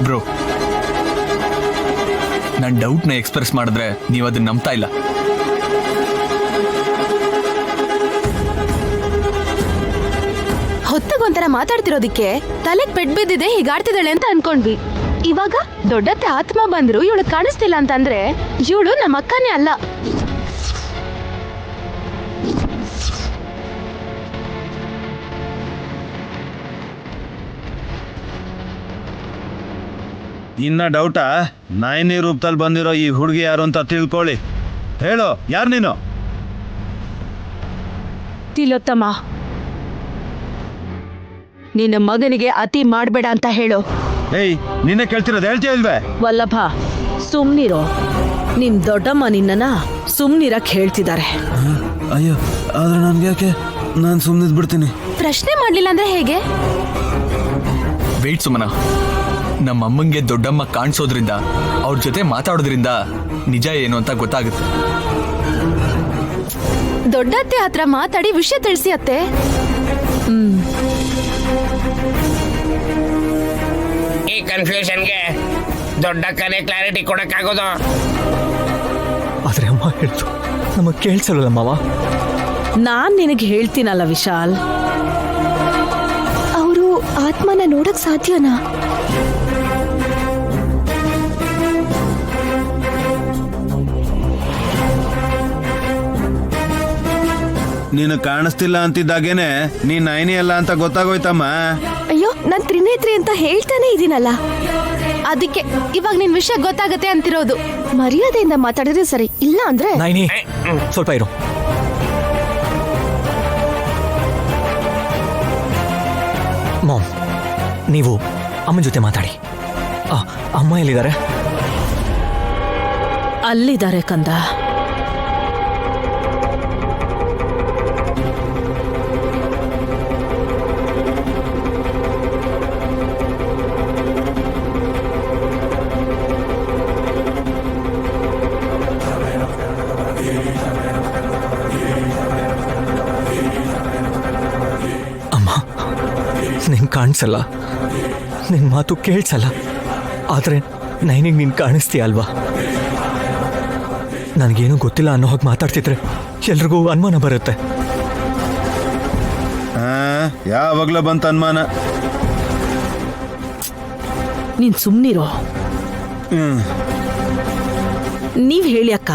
Bro, ನನ್ನ ಡೌಟ್ನ express ಮಾಡಿದ್ರೆ ನೀವು ಅದನ್ನ ನಂಬ್ತಾ ಇಲ್ಲ. ಹೊತ್ತಗೊಂಥರ ಮಾತಾಡ್ತಿರೋದಿಕ್ಕೆ ತಲೆಗ್ ಪೆಟ್ ಬಿದ್ದಿದೆ, ಹೀಗಾಡ್ತಿದ್ದಾಳೆ ಅಂತ ಅನ್ಕೊಂಡ್ವಿ. ಇವಾಗ ದೊಡ್ಡತ್ತೆ ಆತ್ಮ ಬಂದ್ರು ಇವಳು ಕಾಣಿಸ್ತಿಲ್ಲ ಅಂತಂದ್ರೆ ಇವಳು ನಮ್ಮ ಅಕ್ಕನೇ ಅಲ್ಲ. ಇನ್ನ ಡೌಟಾ? ನಾಯಿನಿ ರೂಪದಲ್ಲಿ ಬಂದಿರೋ ಈ ಹುಡುಗಿ ಯಾರು ಅಂತ ತಿಳ್ಕೊಳ್ಳಿ. ಹೇಳು, ಯಾರು ನೀನು? ತಿಲೋತ್ತಮ, ನಿನ್ನ ಮಗನಿಗೆ ಅತಿ ಮಾಡಬೇಡ ಅಂತ ಹೇಳು. ಏಯ್, ನಿನ್ನೆ ಕೇಳ್ತಿರೋದು ಹೇಳ್ತೀಯ ಇಲ್ವೇ? ವಲ್ಲಭ, ಸುಮ್ನಿರೋ. ನಿಮ್ ದೊಡ್ಡಮ್ಮ ನಿನ್ನನ್ನ ಸುಮ್ನಿರಕ್ ಹೇಳ್ತಿದ್ದಾರೆ. ಅಯ್ಯೋ, ಆದ್ರೆ ನನ್ಗೆ ಯಾಕೆ? ನಾನು ಸುಮ್ಮನಿದ್ ಬಿಡ್ತೀನಿ. ಪ್ರಶ್ನೆ ಮಾಡ್ಲಿಲ್ಲ ಅಂದ್ರೆ ಹೇಗೆ? ವೇಟ್ ಸುಮನ, ನಮ್ಮ ಅಮ್ಮಂಗೆ ದೊಡ್ಡಮ್ಮ ಕಾಣಿಸೋದ್ರಿಂದ, ಅವ್ರ ಜೊತೆ ಮಾತಾಡೋದ್ರಿಂದ ನಿಜ ಏನು ಅಂತ ಗೊತ್ತಾಗುತ್ತೆ. ದೊಡ್ಡತ್ತೆ ಹತ್ರ ಮಾತಾಡಿ ವಿಷಯ ತಿಳಿಸಿ ಅತ್ತೆ. ಈ ಕನ್ಫ್ಯೂಷನ್ಗೆ ದೊಡ್ಡಕ್ಕನೇ ಕ್ಲಾರಿಟಿ ಕೊಡಕ್ಕಾಗೋದು. ಆದ್ರೆ ಅಮ್ಮ ಹೇಳ್ತು, ನಮಗ್ ಕೇಳ್ಸಲ್ಲ ಮಾವ. ನಾನ್ ನಿನಗೆ ಹೇಳ್ತೀನಲ್ಲ ವಿಶಾಲ್, ಅವರು ಆತ್ಮನ ನೋಡಕ್ ಸಾಧ್ಯನಾ? ನೀನು ಕಾಣಿಸ್ತಿಲ್ಲ ಅಂತಿದ್ದಾಗೇನೆ ನೀನ್ ನಾಯಿನಿ ಅಲ್ಲ ಅಂತ ಗೊತ್ತಾಗೋಯ್ತಮ್ಮ. ಅಯ್ಯೋ, ನಾನ್ ತ್ರಿನೇತ್ರಿ ಅಂತ ಹೇಳ್ತಾನೆ ಇದೀನಲ್ಲ, ಅದಕ್ಕೆ ಇವಾಗ ನಿನ್ ವಿಷಯ ಗೊತ್ತಾಗತ್ತೆ ಅಂತಿರೋದು. ಮರ್ಯಾದೆಯಿಂದ ಮಾತಾಡಿದ್ರೆ ಸರಿ, ಇಲ್ಲ ಅಂದ್ರೆ ನಾಯಿನಿ, ಸ್ವಲ್ಪ ಇರು. ಮಾಮ್, ನೀವು ಅಮ್ಮನ ಜೊತೆ ಮಾತಾಡಿ. ಅಮ್ಮ ಎಲ್ಲಿದ್ದಾರೆ? ಅಲ್ಲಿದ್ದಾರೆ ಕಂದ. ನಿನ್ ಕಾಣಿಸಲ್ಲ, ನಿನ್ ಮಾತು ಕೇಳಿಸಲ್ಲ, ಆದ್ರೆ ನೈನಿಗೆ ನೀನ್ ಕಾಣಿಸ್ತೀಯ ಅಲ್ವಾ? ನನಗೇನು ಗೊತ್ತಿಲ್ಲ ಅನ್ನೋ ಹಾಗೆ ಮಾತಾಡ್ತಿದ್ರೆ ಎಲ್ರಿಗೂ ಅನುಮಾನ ಬರುತ್ತೆ. ಯಾವಾಗ್ಲೂ ಬಂತ ಅನುಮಾನ. ನೀನ್ ಸುಮ್ನಿರೋ. ನೀವ್ ಹೇಳಿ ಅಕ್ಕ.